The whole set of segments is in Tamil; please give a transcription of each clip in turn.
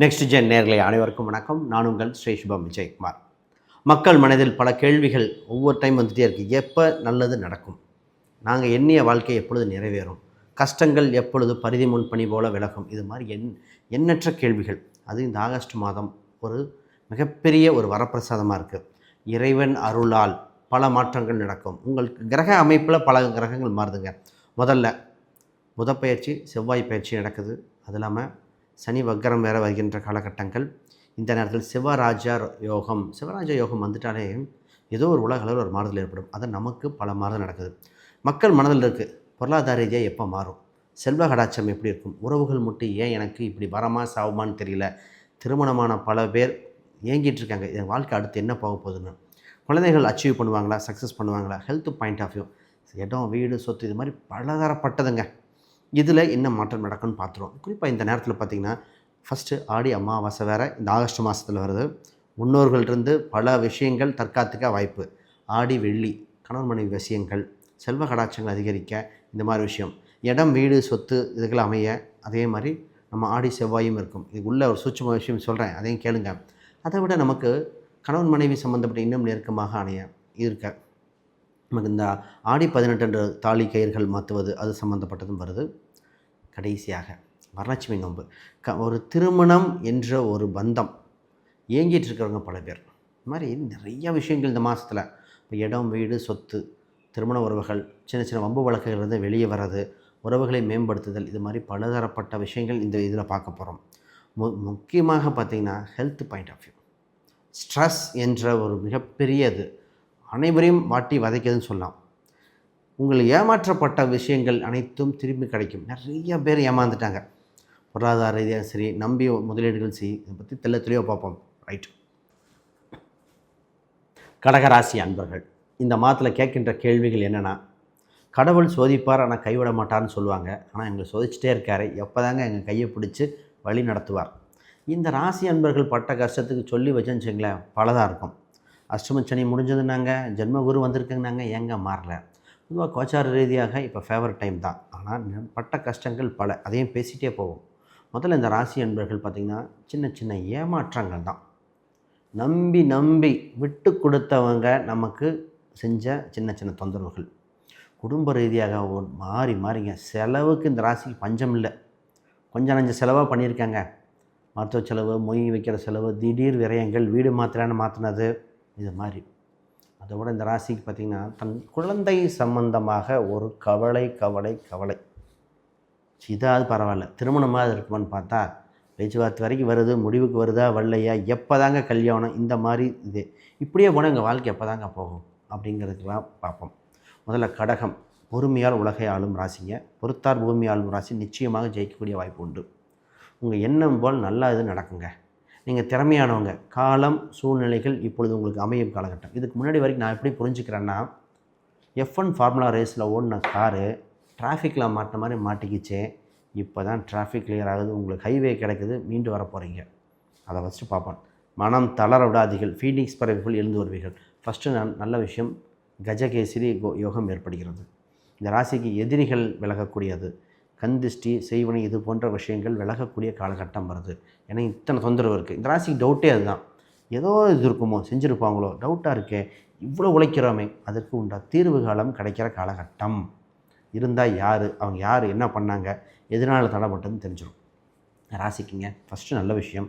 நெக்ஸ்ட் ஜென் நேயர்களே அனைவருக்கும் வணக்கம். நான் உங்கள் ஸ்ரீ சுபம் விஜயகுமார். மக்கள் மனதில் பல கேள்விகள் ஒவ்வொரு டைம் வந்துகிட்டே இருக்குது. எப்போ நல்லது நடக்கும்? நாங்கள் எண்ணிய வாழ்க்கை எப்பொழுது நிறைவேறும்? கஷ்டங்கள் எப்பொழுது பரிதி முன் பனி போல விலகும்? இது மாதிரி எண்ணற்ற கேள்விகள். அது இந்த ஆகஸ்ட் மாதம் ஒரு மிகப்பெரிய ஒரு வரப்பிரசாதமாக இருக்குது. இறைவன் அருளால் பல மாற்றங்கள் நடக்கும். உங்கள் கிரக அமைப்பில் பல கிரகங்கள் மாறுதுங்க. முதல்ல புதப்பெயர்ச்சி, செவ்வாய் பயிற்சி நடக்குது. அது இல்லாமல் சனி வக்கரம் வேறு வருகின்ற காலகட்டங்கள். இந்த நேரத்தில் சிவராஜ யோகம் வந்துட்டாலே ஏதோ ஒரு உலக அளவில் ஒரு மாறுதல் ஏற்படும். அது நமக்கு பல மாறுதல் நடக்குது. மக்கள் மனதில் இருக்குது, பொருளாதார ரீதியாக எப்போ மாறும்? செல்வ கடாட்சம் எப்படி இருக்கும்? உறவுகள் மட்டும் ஏன் எனக்கு இப்படி வரமா சாவுமான்னு தெரியல. திருமணமான பல பேர் ஏங்கிட்டு இருக்காங்க, என் வாழ்க்கை அடுத்து என்ன போக போகுதுன்னு. குழந்தைகள் அச்சீவ் பண்ணுவாங்களா, சக்ஸஸ் பண்ணுவாங்களா? ஹெல்த் பாயிண்ட் ஆஃப் வியூ, இடம், வீடு, சொத்து, இது மாதிரி பலதரப்பட்டதுங்க. இதில் என்ன மாற்றம் நடக்கும்னு பார்த்துருவோம். குறிப்பாக இந்த நேரத்தில் பார்த்திங்கன்னா, ஃபஸ்ட்டு ஆடி அமாவாசை வேறு இந்த ஆகஸ்ட் மாதத்தில் வருது. முன்னோர்கள்டிருந்து பல விஷயங்கள் தற்காத்துக்க வாய்ப்பு. ஆடி வெள்ளி கணவன் மனைவி விஷயங்கள், செல்வ கடாட்சங்கள் அதிகரிக்க, இந்த மாதிரி விஷயம், இடம், வீடு, சொத்து இதுகள் அமைய. அதே மாதிரி நம்ம ஆடி செவ்வாயும் இருக்கும். இதுக்குள்ள ஒரு சூட்சும விஷயம் சொல்கிறேன், அதையும் கேளுங்க. அதை விட நமக்கு கணவன் மனைவி சம்மந்தப்பட்ட இன்னும் நெருக்கமாக அணைய இருக்க நமக்கு இந்த ஆடி 18 தாலி கயிர்கள் மாற்றுவது, அது சம்மந்தப்பட்டதும் வருது. கடைசியாக வரலட்சுமி நோன்பு. ஒரு திருமணம் என்ற ஒரு பந்தம் ஏங்கிட்டு இருக்கிறவங்க பல பேர். இது மாதிரி நிறைய விஷயங்கள் இந்த மாதத்தில். இப்போ இடம், வீடு, சொத்து, திருமண உறவுகள், சின்ன சின்ன வம்பு வழக்குகளிலிருந்து வெளியே வர்றது, உறவுகளை மேம்படுத்துதல், இது மாதிரி பலதரப்பட்ட விஷயங்கள் இந்த இதில் பார்க்க போகிறோம். முக்கியமாக பார்த்திங்கன்னா health point of view, stress என்ற ஒரு மிகப்பெரியது அனைவரையும் வாட்டி வதைக்குதுன்னு சொல்லலாம். உங்கள் ஏமாற்றப்பட்ட விஷயங்கள் அனைத்தும் திரும்பி கிடைக்கும். நிறைய பேர் ஏமாந்துட்டாங்க, பொருளாதார ரீதியாக சரி, நம்பிய முதலீடுகள் சரி. இதை பற்றி தெளிவாக பார்ப்போம். ரைட். கடகராசி அன்பர்கள், இந்த மாதத்தில் கேட்கின்ற கேள்விகள் என்னென்னா, கடவுள் சோதிப்பார் ஆனால் கைவிட மாட்டார்னு சொல்லுவாங்க. ஆனால் எங்களை சோதிச்சுட்டே இருக்காரு, எப்போ தாங்க எங்கள் கையை பிடிச்சி வழி நடத்துவார்? இந்த ராசி அன்பர்கள் பட்ட கஷ்டத்துக்கு சொல்லி வச்சேன்னு வச்சுங்களேன், பலதாக இருக்கும். அஷ்டமச்சனி முடிஞ்சதுன்னாங்க, ஜென்மகுரு வந்திருக்குங்கன்னாங்க, ஏங்க மாறல? பொதுவாக கோச்சார ரீதியாக இப்போ ஃபேவர் டைம் தான். ஆனால் பட்ட கஷ்டங்கள் பல, அதையும் பேசிகிட்டே போவோம். முதல்ல இந்த ராசி அன்பர்கள் பார்த்திங்கன்னா, சின்ன சின்ன ஏமாற்றங்கள் தான். நம்பி விட்டு கொடுத்தவங்க நமக்கு செஞ்ச சின்ன சின்ன தொந்தரவுகள். குடும்ப ரீதியாக மாறிங்க. செலவுக்கு இந்த ராசிக்கு பஞ்சம் இல்லை. கொஞ்சம் நஞ்ச செலவாக பண்ணியிருக்காங்க. மருத்துவ செலவு, மொய் வைக்கிற செலவு, திடீர் விரயங்கள், வீடு மாற்றினது, இது மாதிரி. அதோட இந்த ராசிக்கு பார்த்திங்கன்னா, தன் குழந்தை சம்பந்தமாக ஒரு கவலை. இதாவது பரவாயில்ல, திருமணமாக இருக்குமான்னு பார்த்தா பேச்சுவார்த்தை வரைக்கும் வருது, முடிவுக்கு வருதா வரலையா, எப்போ தாங்க கல்யாணம், இந்த மாதிரி இது இப்படியே போனால் எங்கள் வாழ்க்கை எப்போ தாங்க போகும் அப்படிங்கிறதுக்கெல்லாம் பார்ப்போம். முதல்ல கடகம், பொறுமையால் உலகை ஆளும் ராசிங்க. பொறுத்தார் பூமி ஆளும் ராசி. நிச்சயமாக ஜெயிக்கக்கூடிய வாய்ப்பு உண்டு. உங்கள் எண்ணம் போல் நல்லா இது நடக்குங்க. நீங்கள் திறமையானவங்க. காலம், சூழ்நிலைகள் இப்பொழுது உங்களுக்கு அமையும் காலகட்டம். இதுக்கு முன்னாடி வரைக்கும் நான் எப்படி புரிஞ்சுக்கிறேன்னா, F1 ஃபார்முலா ரேஸில் ஓடின காரு டிராஃபிக்கில் மாட்டின மாதிரி மாட்டிக்கிச்சே. இப்போ தான் டிராஃபிக் கிளியர் ஆகுது, உங்களுக்கு ஹைவே கிடைக்குது, மீண்டு வர போகிறீங்க. அதை வச்சுட்டு பார்ப்பேன். மனம் தளர விடாதீர்கள், ஃபீனிக்ஸ் பறவைகள் எழுந்து வருவீர்கள். ஃபஸ்ட்டு நல்ல விஷயம், கஜகேசரி யோகம் ஏற்படுகிறது. இந்த ராசிக்கு எதிரிகள் விலகக்கூடியது, கந்திஷ்டி, செய்வனை, இது போன்ற விஷயங்கள் விலகக்கூடிய காலகட்டம் வருது. ஏன்னா இத்தனை தொந்தரவு இருக்குது. இந்த ராசிக்கு டவுட்டே அதுதான். ஏதோ இது இருக்குமோ, செஞ்சுருப்பாங்களோ, டவுட்டாக இருக்கே, இவ்வளோ உழைக்கிறோமே, அதற்கு உண்டா தீர்வு காலம் கிடைக்கிற காலகட்டம் இருந்தால் அவங்க யார் என்ன பண்ணாங்க, எதனால் தடைப்பட்டதுன்னு தெரிஞ்சிடும். ராசிக்குங்க ஃபஸ்ட்டு நல்ல விஷயம்,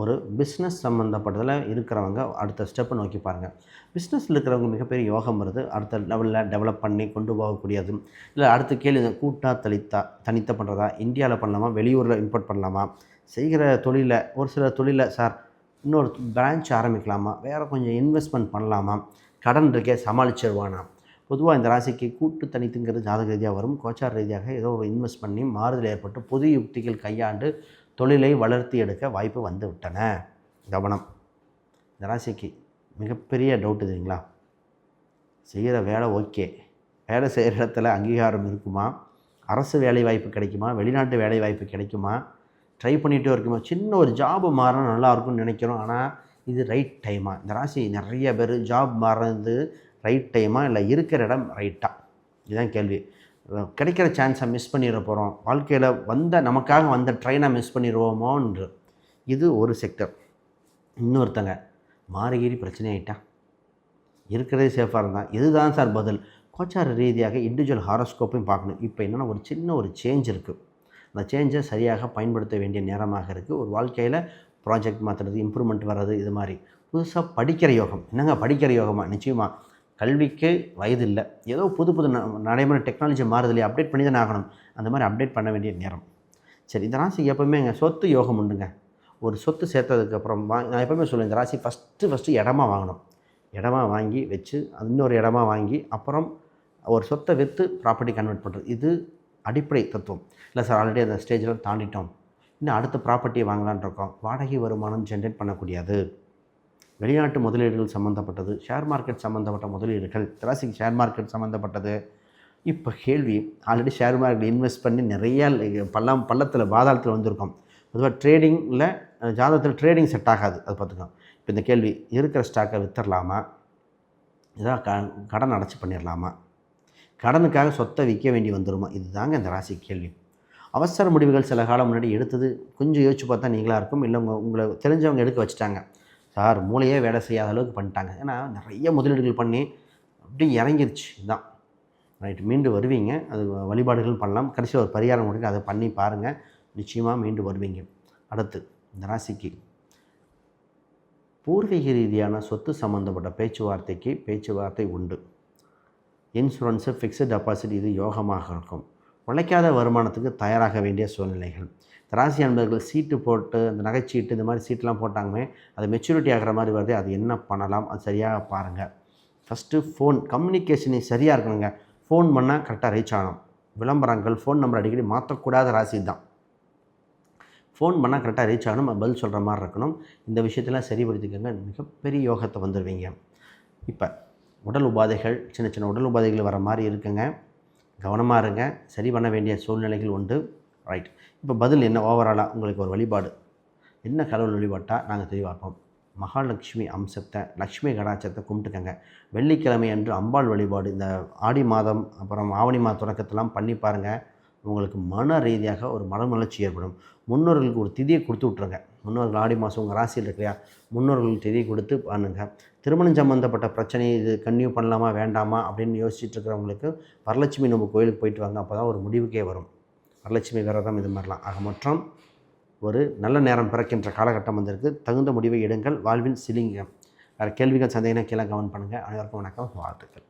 ஒரு பிஸ்னஸ் சம்மந்தப்பட்டதில் இருக்கிறவங்க அடுத்த ஸ்டெப்பை நோக்கி பாருங்கள். பிஸ்னஸில் இருக்கிறவங்க மிகப்பெரிய யோகம் வருது. அடுத்த லெவலில் டெவலப் பண்ணி கொண்டு போகக்கூடியது. இல்லை அடுத்த கேள்வி, தனித்த பண்ணுறதா, இந்தியாவில் பண்ணலாமா, வெளியூரில் இம்போர்ட் பண்ணலாமா, செய்கிற தொழிலில் ஒரு சில தொழிலில் சார் இன்னொரு பிரான்ச் ஆரம்பிக்கலாமா, வேறு கொஞ்சம் இன்வெஸ்ட்மெண்ட் பண்ணலாமா, கடன் இருக்கே சமாளிச்சிருவானா. பொதுவாக இந்த ராசிக்கு கூட்டு தனித்துங்கிறது ஜாதக ரீதியாக வரும். கோச்சார ரீதியாக ஏதோ ஒரு இன்வெஸ்ட் பண்ணி மாறுதல் ஏற்பட்டு புது யுக்திகள் கையாண்டு தொழிலை வளர்த்தி எடுக்க வாய்ப்பு வந்து விட்டன. கவனம். இந்த ராசிக்கு மிகப்பெரிய டவுட் இதுங்களா, செய்கிற வேலை ஓகே, வேலை செய்கிற இடத்துல அங்கீகாரம் இருக்குமா, அரசு வேலை வாய்ப்பு கிடைக்குமா, வெளிநாட்டு வேலை வாய்ப்பு கிடைக்குமா, ட்ரை பண்ணிகிட்டே இருக்குமா, சின்ன ஒரு ஜாபு மாறினா நல்லாயிருக்கும்னு நினைக்கிறோம். ஆனால் இது ரைட் டைமா? இந்த ராசி நிறைய பேர் ஜாப் மாறுறது ரைட் டைமா, இல்லை இருக்கிற இடம் ரைட்டா, இதுதான் கேள்வி. கிடைக்கிற சான்ஸை மிஸ் பண்ணிட போகிறோம், வாழ்க்கையில் நமக்காக வந்த ட்ரெயினை மிஸ் பண்ணிடுவோமோன்று இது ஒரு செக்டர். இன்னொருத்தங்க மாறிகிரி பிரச்சனை ஆகிட்டா இருக்கிறதே சேஃபாக இருந்தால் இதுதான் சார் பதில். கோச்சார ரீதியாக இண்டிவிஜுவல் ஹாரோஸ்கோப்பையும் பார்க்கணும். இப்போ என்னென்னா ஒரு சின்ன ஒரு சேஞ்ச் இருக்குது. அந்த சேஞ்சை சரியாக பயன்படுத்த வேண்டிய நேரமாக இருக்குது. ஒரு வாழ்க்கையில் ப்ராஜெக்ட் மாற்றுறது, இம்ப்ரூவ்மெண்ட் வர்றது, இது மாதிரி புதுசாக படிக்கிற யோகம். என்னங்க படிக்கிற யோகமா? நிச்சயமாக கல்விக்கு வயது இல்லை. ஏதோ புது புது நடைமுறை டெக்னாலஜி மாறுது இல்லையா, அப்டேட் பண்ணி தான் ஆகணும். அந்த மாதிரி அப்டேட் பண்ண வேண்டிய நேரம். சரி, இந்த ராசிக்கு எப்போவுமே சொத்து யோகம் உண்டுங்க. ஒரு சொத்து சேர்த்ததுக்கப்புறம் நான் எப்போவுமே சொல்லுவேன், இந்த ராசி ஃபஸ்ட்டு இடமா வாங்கணும். இடமா வாங்கி வச்சு இன்னொரு இடமா வாங்கி அப்புறம் ஒரு சொத்தை விற்று ப்ராப்பர்ட்டி கன்வெர்ட் பண்ணுறது. இது அடிப்படை தத்துவம். இல்லை சார், ஆல்ரெடி அந்த ஸ்டேஜில் தாண்டிட்டோம், இன்னும் அடுத்த ப்ராப்பர்ட்டியை வாங்கலான் இருக்கோம். வாடகை வருமானம் ஜென்ரேட் பண்ணக்கூடியது, வெளிநாட்டு முதலீடுகள் சம்மந்தப்பட்டது, ஷேர் மார்க்கெட் சம்மந்தப்பட்ட முதலீடுகள், ராசிக்கு ஷேர் மார்க்கெட் சம்மந்தப்பட்டது. இப்போ கேள்வி, ஆல்ரெடி ஷேர் மார்க்கெட் இன்வெஸ்ட் பண்ணி நிறையா பள்ளத்தில் பாதாளத்தில் வந்திருக்கோம். பொதுவாக ட்ரேடிங்கில் ஜாதகத்தில் ட்ரேடிங் செட் ஆகாது, அது பார்த்துக்கோங்க. இப்போ இந்த கேள்வி, இருக்கிற ஸ்டாக்கை விற்றுடலாமா, இதான் கடன் அடைச்சி பண்ணிடலாமா, கடனுக்காக சொத்தை விற்க வேண்டி வந்துடுமா? இதுதாங்க இந்த ராசி கேள்வி. அவசர முடிவுகள் சில காலம் முன்னாடி எடுத்தது கொஞ்சம் யோசிச்சு பார்த்தா நீங்களாக இருக்கும். இல்லை உங்களை தெரிஞ்சவங்க எடுக்க வச்சுட்டாங்க சார், மூளையே வேலை செய்யாத அளவுக்கு பண்ணிட்டாங்க. ஏன்னா நிறைய முதலீடுகள் பண்ணி அப்படி இறங்கிருச்சு. இதுதான் ரைட்டு. மீண்டு வருவீங்க. அது வழிபாடுகள் பண்ணலாம். கடைசியில் ஒரு பரிகாரம் கொடுங்க, அதை பண்ணி பாருங்கள், நிச்சயமாக மீண்டு வருவீங்க. அடுத்து இந்த ராசிக்கு பூர்வீக ரீதியான சொத்து சம்மந்தப்பட்ட பேச்சுவார்த்தை உண்டு. இன்சூரன்ஸு, ஃபிக்ஸட் டெபாசிட், இது யோகமாக இருக்கும். உழைக்காத வருமானத்துக்கு தயாராக வேண்டிய சூழ்நிலைகள். ராசி அன்பர்கள் சீட்டு போட்டு, அந்த நகைச்சீட்டு இந்த மாதிரி சீட்டெலாம் போட்டாங்கமே, அது மெச்சூரிட்டி ஆகிற மாதிரி வருது. அது என்ன பண்ணலாம், அது சரியாக பாருங்கள். ஃபஸ்ட்டு ஃபோன் கம்யூனிகேஷனே சரியாக இருக்கணுங்க. ஃபோன் பண்ணால் கரெக்டாக ரீச் ஆகணும். விளம்பரங்கள், ஃபோன் நம்பர் அடிக்கடி மாற்றக்கூடாத ராசி தான். ஃபோன் பண்ணால் கரெக்டாக ரீச் ஆகணும், பதில் சொல்கிற மாதிரி இருக்கணும். இந்த விஷயத்தெல்லாம் சரிப்படுத்திக்கோங்க, மிகப்பெரிய யோகத்தை வந்துடுவீங்க. இப்போ உடல் உபாதைகள், சின்ன சின்ன உடல் உபாதைகள் வர மாதிரி இருக்குங்க, கவனமாக இருங்க. சரி பண்ண வேண்டிய சூழ்நிலைகள் உண்டு. ரைட். இப்போ பதில் என்ன? ஓவராலாக உங்களுக்கு ஒரு வழிபாடு என்ன கடவுள் வழிபாட்டால் நாங்கள் தெளிவாக்கோம். மகாலட்சுமி அம்சத்தை, லக்ஷ்மி கடாட்சத்தை கும்பிட்டுக்கங்க. வெள்ளிக்கிழமை அன்று அம்பாள் வழிபாடு இந்த ஆடி மாதம் அப்புறம் ஆவணி மாத தொடக்கத்தெல்லாம் பண்ணி பாருங்கள். உங்களுக்கு மன ரீதியாக ஒரு மனமலர்ச்சி ஏற்படும். முன்னோர்களுக்கு ஒரு திதியை கொடுத்து விட்ருங்க. முன்னோர்கள் ஆடி மாதம் உங்கள் ராசியில் இருக்கிறியா, முன்னோர்களுக்கு திதியை கொடுத்து பண்ணுங்கள். திருமணம் சம்மந்தப்பட்ட பிரச்சனை, இது கன்டினியூ பண்ணலாமா வேண்டாமா அப்படின்னு யோசிச்சுட்டு இருக்கிறவங்களுக்கு வரலட்சுமி நம்ம கோயிலுக்கு போயிட்டு வாங்க. அப்போ தான் ஒரு முடிவுக்கே வரும். வரலட்சுமி விரதம், இது மாதிரிலாம். ஆக மொத்தம் ஒரு நல்ல நேரம் பிறக்கின்ற காலகட்டம் வந்திருக்கு. தகுந்த முடிவை எடுங்கள். வாழ்வில் சிலிங்க. வேறு கேள்விகள், சந்தேகம் கீழே கமெண்ட் பண்ணுங்கள். அனைவருக்கும் வணக்கம், வாழ்த்துக்கள்.